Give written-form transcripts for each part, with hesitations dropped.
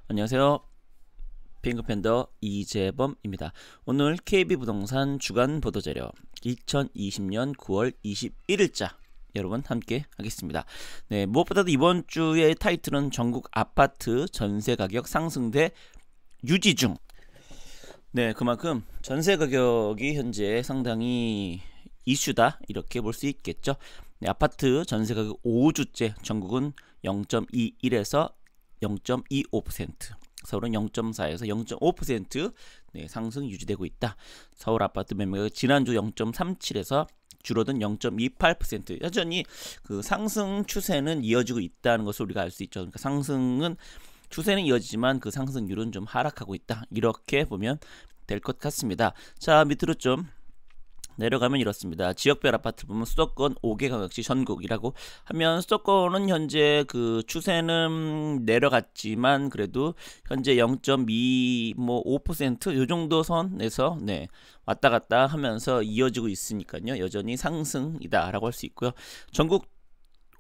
안녕하세요. 핑크팬더 이재범입니다. 오늘 KB부동산 주간 보도자료 2020년 9월 21일자 여러분 함께 하겠습니다. 네, 무엇보다도 이번 주의 타이틀은 전국 아파트 전세 가격 상승대 유지 중. 네, 그만큼 전세 가격이 현재 상당히 이슈다 이렇게 볼 수 있겠죠. 네, 아파트 전세 가격 5주째 전국은 0.21에서 0.25%, 서울은 0.4에서 0.5% 네, 상승 유지되고 있다. 서울 아파트 매매가 지난주 0.37에서 줄어든 0.28%, 여전히 그 상승 추세는 이어지고 있다는 것을 우리가 알 수 있죠. 그러니까 상승은 추세는 이어지지만 그 상승률은 좀 하락하고 있다. 이렇게 보면 될 것 같습니다. 자, 밑으로 좀 내려가면 이렇습니다. 지역별 아파트 보면 수도권 5개 광역시 전국이라고 하면 수도권은 현재 그 추세는 내려갔지만 그래도 현재 0.2 뭐 5%요 정도 선에서 네, 왔다 갔다 하면서 이어지고 있으니까요. 여전히 상승이다라고 할 수 있고요. 전국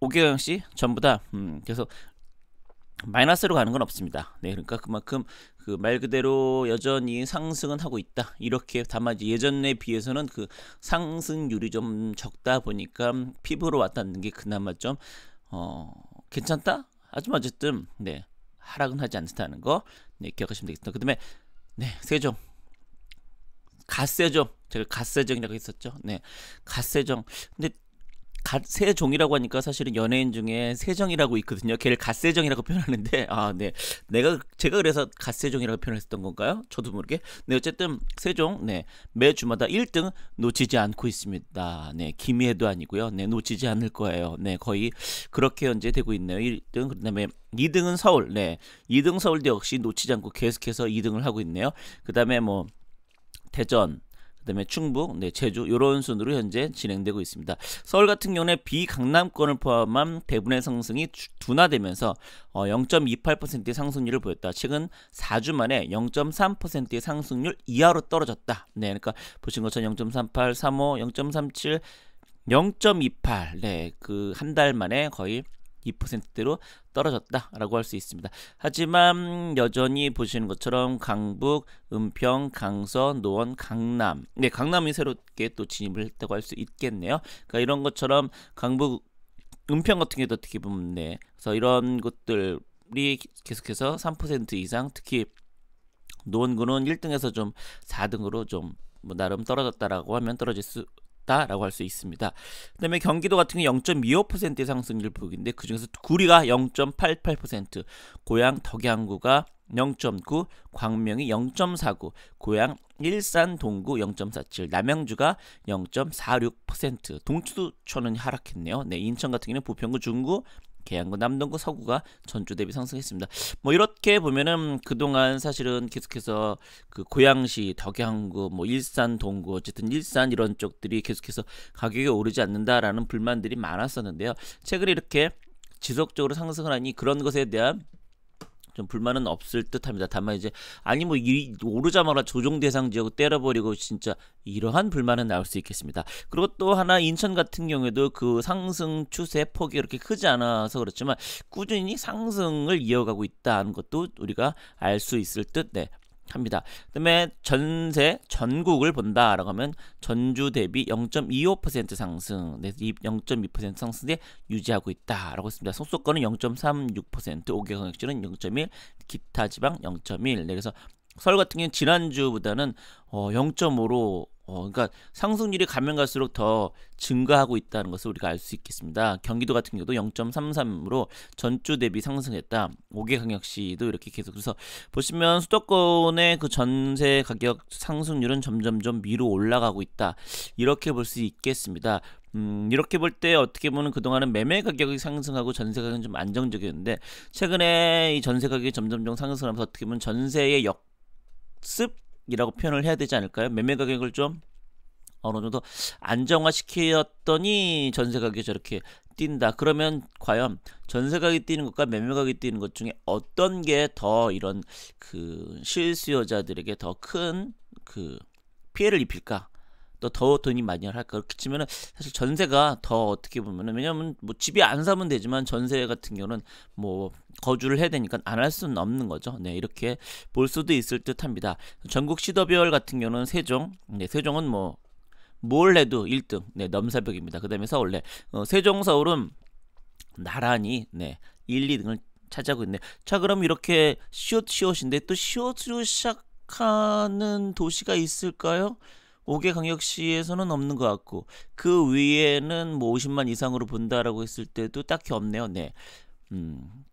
5개 광역시 전부 다 계속 마이너스로 가는 건 없습니다. 네, 그러니까 그만큼 그 말 그대로 여전히 상승은 하고 있다. 이렇게 다만 예전에 비해서는 그 상승률이 좀 적다 보니까 피부로 왔다는 게 그나마 좀 괜찮다. 하지만 어쨌든 네, 하락은 하지 않는다는 거 네, 기억하시면 되겠습니다. 그다음에 네, 세종 갓세종, 제가 갓세종이라고 했었죠. 네, 갓세종. 근데 갓세종이라고 하니까 사실은 연예인 중에 세정이라고 있거든요. 걔를 갓세정이라고 표현하는데 네, 제가 그래서 갓세종이라고 표현했던 건가요? 저도 모르게. 네, 어쨌든 세종 네, 매주마다 1등 놓치지 않고 있습니다. 네, 기미애도 아니고요. 네, 놓치지 않을 거예요. 네, 거의 그렇게 현재 되고 있네요. 1등. 그다음에 2등은 서울. 네, 2등 서울도 역시 놓치지 않고 계속해서 2등을 하고 있네요. 그다음에 뭐 대전, 그다음에 충북, 네, 제주 이런 순으로 현재 진행되고 있습니다. 서울 같은 경우는 비강남권을 포함한 대부분의 상승이 둔화되면서 0.28%의 상승률을 보였다. 최근 4주 만에 0.3%의 상승률 이하로 떨어졌다. 네, 그러니까 보신 것처럼 0.38, 35, 0.37, 0.28, 네, 그 한 달 만에 거의 2%대로 떨어졌다라고 할 수 있습니다. 하지만 여전히 보시는 것처럼 강북, 은평, 강서, 노원, 강남, 네, 강남이 새롭게 또 진입을 했다고 할 수 있겠네요. 그러니까 이런 것처럼 강북, 은평 같은 경우도 어떻게 보면 네, 그래서 이런 것들이 계속해서 3% 이상, 특히 노원구는 1등에서 좀 4등으로 좀 뭐 나름 떨어졌다라고 하면 떨어질 수 라고 할 수 있습니다. 그다음에 경기도 같은 경우 0.25%의 상승률 보이는데 그중에서 구리가 0.88%, 고양 덕양구가 0.9, 광명이 0.49, 고양 일산 동구 0.47, 남양주가 0.46%, 동두천은 하락했네요. 네, 인천 같은 경우는 부평구, 중구, 계양구, 남동구, 서구가 전주 대비 상승했습니다. 뭐 이렇게 보면은 그동안 사실은 계속해서 그 고양시, 덕양구, 뭐 일산, 동구, 어쨌든 일산 이런 쪽들이 계속해서 가격이 오르지 않는다라는 불만들이 많았었는데요. 최근에 이렇게 지속적으로 상승을 하니 그런 것에 대한 좀 불만은 없을 듯합니다. 다만 이제 아니 뭐 오르자마자 조정 대상 지역 때려버리고 진짜 이러한 불만은 나올 수 있겠습니다. 그리고 또 하나 인천 같은 경우에도 그 상승 추세 폭이 그렇게 크지 않아서 그렇지만 꾸준히 상승을 이어가고 있다는 것도 우리가 알 수 있을 듯 네, 합니다. 그다음에 전세 전국을 본다라고 하면 전주 대비 0.25% 상승, 네, 0.2% 상승에 유지하고 있다라고 했습니다. 속수권은 0.36%, 5개 광역시는 0.1, 기타 지방 0.1. 네, 그래서 서울 같은 경우는 지난주보다는 0.5로 그러니까 상승률이 가면 갈수록 더 증가하고 있다는 것을 우리가 알 수 있겠습니다. 경기도 같은 경우도 0.33으로 전주 대비 상승했다. 5개 광역시도 이렇게 계속. 그래서 보시면 수도권의 그 전세 가격 상승률은 점점점 위로 올라가고 있다. 이렇게 볼 수 있겠습니다. 이렇게 볼 때 어떻게 보면 그동안은 매매 가격이 상승하고 전세 가격은 좀 안정적이었는데 최근에 이 전세 가격이 점점점 상승하면서 어떻게 보면 전세의 역습이라고 표현을 해야 되지 않을까요? 매매 가격을 좀 어느 정도 안정화시켰더니 전세 가격이 저렇게 뛴다. 그러면 과연 전세 가격이 뛰는 것과 매매 가격이 뛰는 것 중에 어떤 게 더 이런 그 실수요자들에게 더 큰 그 피해를 입힐까? 또 더 돈이 많이 할까? 그렇게 치면은 사실 전세가 더 어떻게 보면은, 왜냐면 뭐 집이 안 사면 되지만 전세 같은 경우는 뭐 거주를 해야 되니까 안 할 수는 없는 거죠. 네, 이렇게 볼 수도 있을 듯합니다. 전국 시도별 같은 경우는 세종, 네, 세종은 뭐 뭘 해도 1등, 네, 넘사벽입니다. 그다음에 서울, 네, 세종 서울은 나란히, 네, 1, 2등을 차지하고 있네. 자, 그럼 이렇게 시옷인데 또 시옷으로 시작하는 도시가 있을까요? 5개 광역시에서는 없는 것 같고, 그 위에는 뭐 50만 이상으로 본다라고 했을 때도 딱히 없네요. 네, 음,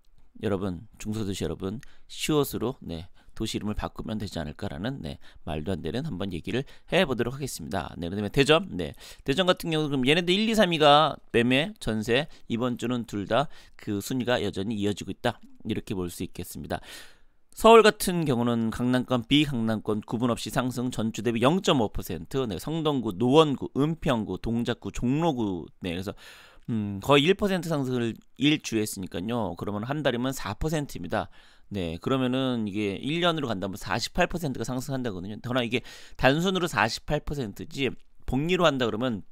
여러분, 중소도시 여러분, 시옷으로, 네, 도시 이름을 바꾸면 되지 않을까라는, 네, 말도 안 되는 한번 얘기를 해보도록 하겠습니다. 네, 그다음에 대전, 네, 대전 같은 경우 그럼 얘네들 1, 2, 3위가 매매, 전세, 이번 주는 둘 다 그 순위가 여전히 이어지고 있다, 이렇게 볼 수 있겠습니다. 서울 같은 경우는 강남권, 비강남권 구분 없이 상승, 전주 대비 0.5%, 네, 성동구, 노원구, 은평구, 동작구, 종로구, 네, 그래서 거의 1% 상승을 1주 했으니까요. 그러면 한 달이면 4%입니다. 네, 그러면은 이게 1년으로 간다면 48%가 상승한다거든요. 더나 이게 단순으로 48%지 복리로 한다 그러면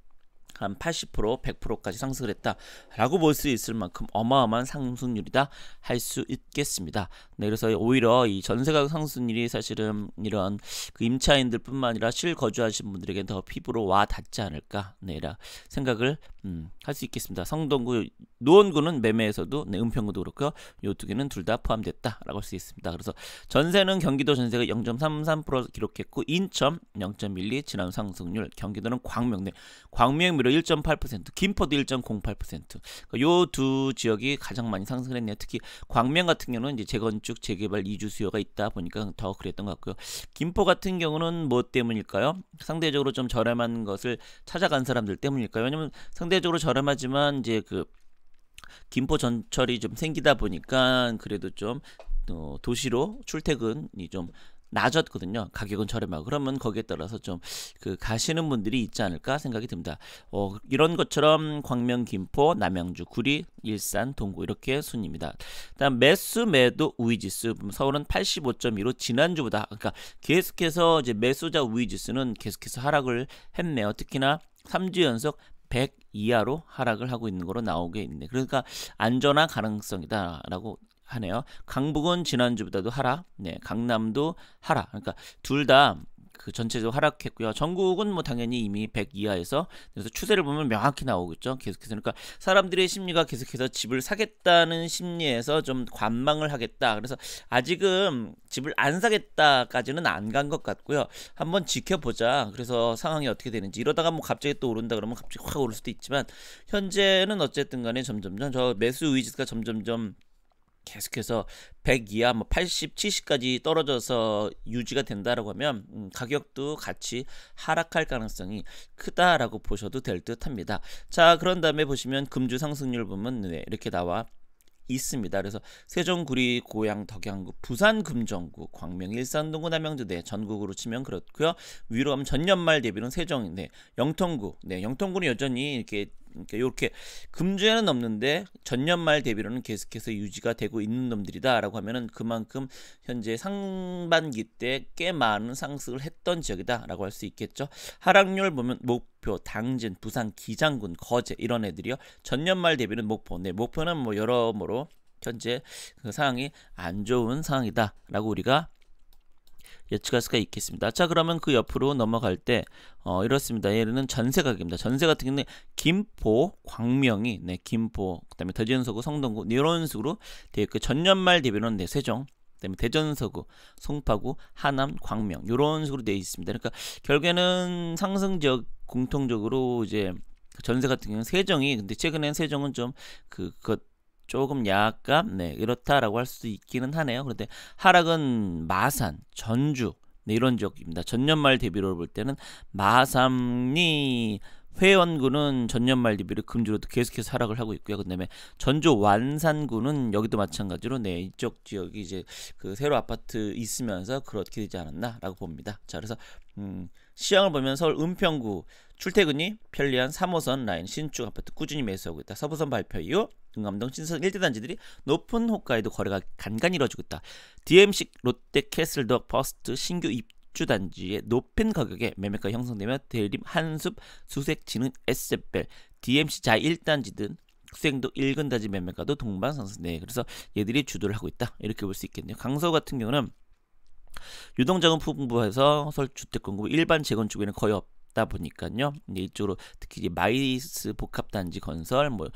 한 80%, 100%까지 상승을 했다라고 볼 수 있을 만큼 어마어마한 상승률이다 할 수 있겠습니다. 네, 그래서 오히려 이 전세가격 상승률이 사실은 이런 그 임차인들뿐만 아니라 실거주하신 분들에게 더 피부로 와 닿지 않을까, 네라 생각을 할 수 있겠습니다. 성동구, 노원구는 매매에서도, 네, 은평구도 그렇고요. 요 두 개는 둘 다 포함됐다라고 할 수 있습니다. 그래서 전세는 경기도 전세가 0.33% 기록했고, 인천 0.12 지난 상승률, 경기도는 광명, 네, 광명 1.8%, 김포도 1.08%. 요 두 지역이 가장 많이 상승을 했네요. 특히 광명 같은 경우는 이제 재건축, 재개발, 이주 수요가 있다 보니까 더 그랬던 것 같고요. 김포 같은 경우는 뭐 때문일까요? 상대적으로 좀 저렴한 것을 찾아간 사람들 때문일까요? 왜냐면 상대적으로 저렴하지만 이제 그 김포 전철이 좀 생기다 보니까 그래도 좀 도시로 출퇴근이 좀 낮았거든요. 가격은 저렴하고. 그러면 거기에 따라서 좀 그 가시는 분들이 있지 않을까 생각이 듭니다. 이런 것처럼 광명, 김포, 남양주, 구리, 일산, 동구 이렇게 순입니다. 다음 매수, 매도, 우위지수. 서울은 85.2로 지난주보다, 그러니까 계속해서 이제 매수자 우위지수는 계속해서 하락을 했네요. 특히나 3주 연속 100 이하로 하락을 하고 있는 거로 나오게 있네. 그러니까 안전한 가능성이다라고 하네요. 강북은 지난주보다도 하락, 네, 강남도 하락. 그러니까 둘 다 그 전체적으로 하락했고요. 전국은 뭐 당연히 이미 100 이하에서, 그래서 추세를 보면 명확히 나오겠죠. 계속해서. 그러니까 사람들의 심리가 계속해서 집을 사겠다는 심리에서 좀 관망을 하겠다. 그래서 아직은 집을 안 사겠다까지는 안 간 것 같고요. 한번 지켜보자. 그래서 상황이 어떻게 되는지. 이러다가 뭐 갑자기 또 오른다 그러면 갑자기 확 오를 수도 있지만, 현재는 어쨌든 간에 점점점 저 매수 의지가 점점점 계속해서 100 이하, 뭐 80, 70까지 떨어져서 유지가 된다라고 하면 가격도 같이 하락할 가능성이 크다라고 보셔도 될 듯합니다. 자, 그런 다음에 보시면 금주 상승률 보면, 네, 이렇게 나와 있습니다. 그래서 세종, 구리, 고양, 덕양구, 부산, 금정구, 광명, 일산, 동구, 남양주, 네, 전국으로 치면 그렇고요. 위로 하면 전년말 대비는 세종, 네, 영통구, 네, 영통구는 여전히 이렇게 금주에는 없는데 전년말 대비로는 계속해서 유지가 되고 있는 놈들이다라고 하면은 그만큼 현재 상반기 때 꽤 많은 상승을 했던 지역이다라고 할 수 있겠죠. 하락률 보면 목표, 당진, 부산, 기장군, 거제 이런 애들이요. 전년말 대비는 목포, 네, 목포는 뭐 여러모로 현재 그 상황이 안 좋은 상황이다라고 우리가 예측할 수가 있겠습니다. 자, 그러면 그 옆으로 넘어갈 때 이렇습니다. 얘는 전세 가격입니다. 전세 같은 경우는 김포, 광명이, 네, 김포, 그다음에 대전서구, 성동구 이런 식으로 되어 있고, 전년말 대비는, 네, 세종, 그다음에 대전서구, 송파구, 하남, 광명 이런 식으로 되어 있습니다. 그러니까 결국에는 상승 지역 공통적으로 이제 전세 같은 경우는 세종이, 근데 최근엔 세종은 좀 그것 조금 약간, 네, 이렇다라고 할 수도 있기는 하네요. 그런데 하락은 마산, 전주, 네, 이런 지역입니다. 전년말 대비로 볼 때는 마산이, 회원구는 전년말 대비로 금주로도 계속해서 하락을 하고 있고요. 그다음에 전주 완산구는 여기도 마찬가지로, 네, 이쪽 지역이 이제 그 새로 아파트 있으면서 그렇게 되지 않았나라고 봅니다. 자, 그래서 시황을 보면 서울 은평구 출퇴근이 편리한 3호선 라인 신축 아파트 꾸준히 매수하고 있다. 서부선 발표 이후 금감동 신선 1대 단지들이 높은 호가에도 거래가 간간히 이루어지고 있다. DM식 롯데 캐슬더 퍼스트 신규 입주 단지의 높은 가격에 매매가 형성되며 대림, 한숲, 수색, 진흥, 에셋벨, DMC 자 1단지 등 수색도 1근 단지 매매가도 동반 상승. 네, 그래서 얘들이 주도를 하고 있다 이렇게 볼 수 있겠네요. 강서 같은 경우는 유동자금 풍부해서 설주택 공급 일반 재건축에는 거의 없다 보니까요. 이쪽으로 특히 이제 마이스 복합단지 건설, 뭐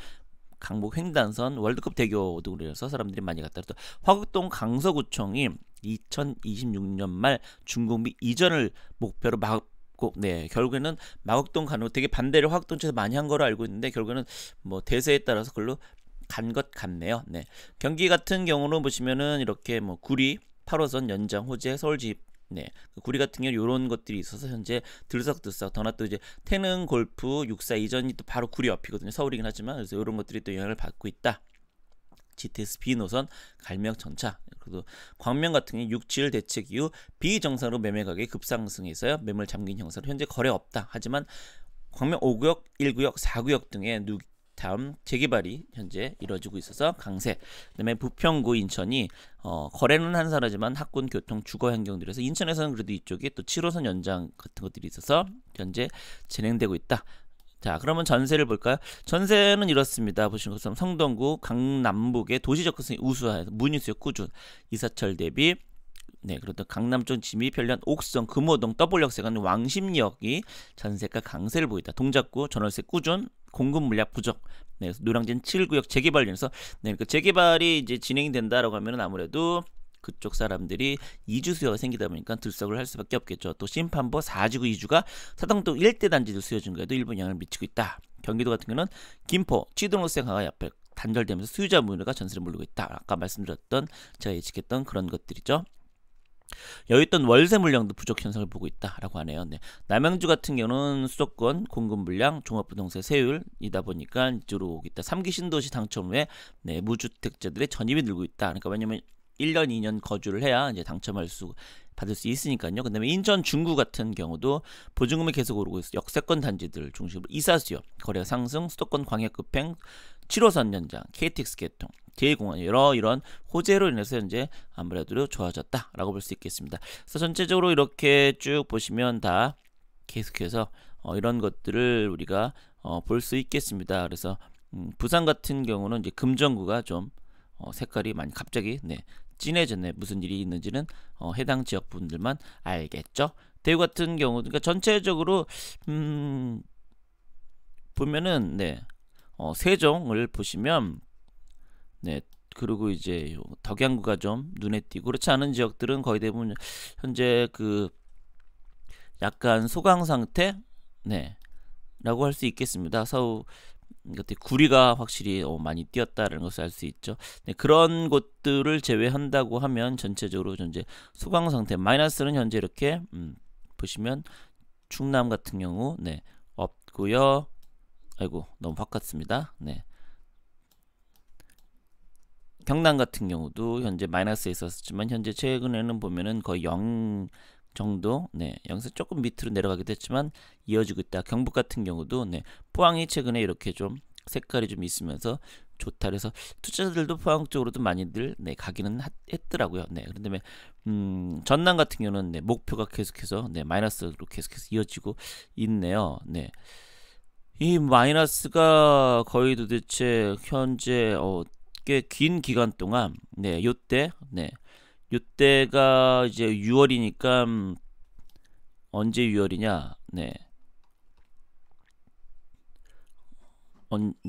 강북 횡단선, 월드컵 대교 등으로 해서 사람들이 많이 갔다. 또 화곡동 강서구청이 2026년 말 준공비 이전을 목표로 네, 결국에는 마곡동 가는 거 되게 반대를 화곡동에서 많이 한 거로 알고 있는데 결국에는 뭐 대세에 따라서 그걸로 간 것 같네요. 네, 경기 같은 경우는 보시면은 이렇게 뭐 구리 8호선 연장 호재 서울집, 네, 구리 같은 경우 이런 것들이 있어서 현재 들썩들썩. 더나 또 이제 태릉 골프 64 이전이 또 바로 구리 옆이거든요. 서울이긴 하지만 그래서 이런 것들이 또 영향을 받고 있다. GTS B 노선 갈명 전차. 그리고 광명 같은 경우 6.7 대책 이후 비정상으로 매매 가격이 급상승해서요. 매물 잠긴 형사로 현재 거래 없다. 하지만 광명 5구역, 1구역, 4구역 등의 다음 재개발이 현재 이루어지고 있어서 강세. 그다음에 부평구 인천이 거래는 한 사라지만 학군 교통 주거 환경들에서 인천에서는 그래도 이쪽에 또 7호선 연장 같은 것들이 있어서 현재 진행되고 있다. 자, 그러면 전세를 볼까요? 전세는 이렇습니다. 보시는 것처럼 성동구 강남북의 도시 접근성이 우수해서 문의수요 꾸준, 이사철 대비. 네, 그렇다. 강남 쪽 진입 편리한 옥성, 금호동, 더블역세 가는 왕십리역이 전세가 강세를 보이다. 동작구 전월세 꾸준, 공급 물량 부족. 네, 노량진 7구역 재개발 인해서 네, 그 재개발이 이제 진행이 된다라고 하면은 아무래도 그쪽 사람들이 이주 수요가 생기다 보니까 들썩을 할 수밖에 없겠죠. 또 심판보 4지구 이주가 사당동 일대 단지들 수요 증가에도 일부 영향을 미치고 있다. 경기도 같은 경우는 김포, 취등록세 강화 옆에 단절되면서 수요자 문의가 전세를 몰리고 있다. 아까 말씀드렸던 제가 예측했던 그런 것들이죠. 여윳돈 월세 물량도 부족 현상을 보고 있다라고 하네요. 네. 남양주 같은 경우는 수도권 공급 물량 종합부동산 세율이다 보니까 이쪽으로 오고 있다. 3기 신도시 당첨 후에 네, 무주택자들의 전입이 늘고 있다. 그러니까 왜냐면 1년, 2년 거주를 해야 이제 받을 수 있으니까요. 그다음에 인천 중구 같은 경우도 보증금이 계속 오르고 있어. 역세권 단지들 중심으로 이사 수요, 거래가 상승, 수도권 광역급행, 7호선 연장, KTX 개통, 제1공항 이런 호재로 인해서 현재 아무래도 좋아졌다라고 볼 수 있겠습니다. 그래서 전체적으로 이렇게 쭉 보시면 다 계속해서 이런 것들을 우리가 볼 수 있겠습니다. 그래서 부산 같은 경우는 이제 금정구가 좀 색깔이 많이 갑자기 진해졌네. 무슨 일이 있는지는 해당 지역 분들만 알겠죠. 대구 같은 경우, 그러니까 전체적으로 보면은 세종을 보시면 그리고 이제 덕양구가 좀 눈에 띄고 그렇지 않은 지역들은 거의 대부분 현재 그 약간 소강 상태 라고 할 수 있겠습니다. 서울 구리가 확실히 많이 뛰었다는 것을 알 수 있죠. 그런 곳들을 제외한다고 하면 전체적으로 현재 소강 상태, 마이너스는 현재 이렇게 보시면 충남 같은 경우 없고요. 아이고 너무 바꿨습니다. 경남 같은 경우도 현재 마이너스에 있었지만 현재 최근에는 보면은 거의 0 정도, 여기서 조금 밑으로 내려가기도 했지만 이어지고 있다. 경북 같은 경우도 포항이 최근에 이렇게 좀 색깔이 좀 있으면서 좋다. 그래서 투자자들도 포항 쪽으로도 많이들 가기는 했더라고요. 그런데 전남 같은 경우는 목표가 계속해서 마이너스로 계속해서 이어지고 있네요. 이 마이너스가 거의 도대체 현재 꽤 긴 기간 동안 요때가 이제 6월이니까 언제 6월이냐?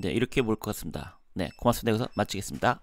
이렇게 볼 것 같습니다. 고맙습니다. 여기서 마치겠습니다.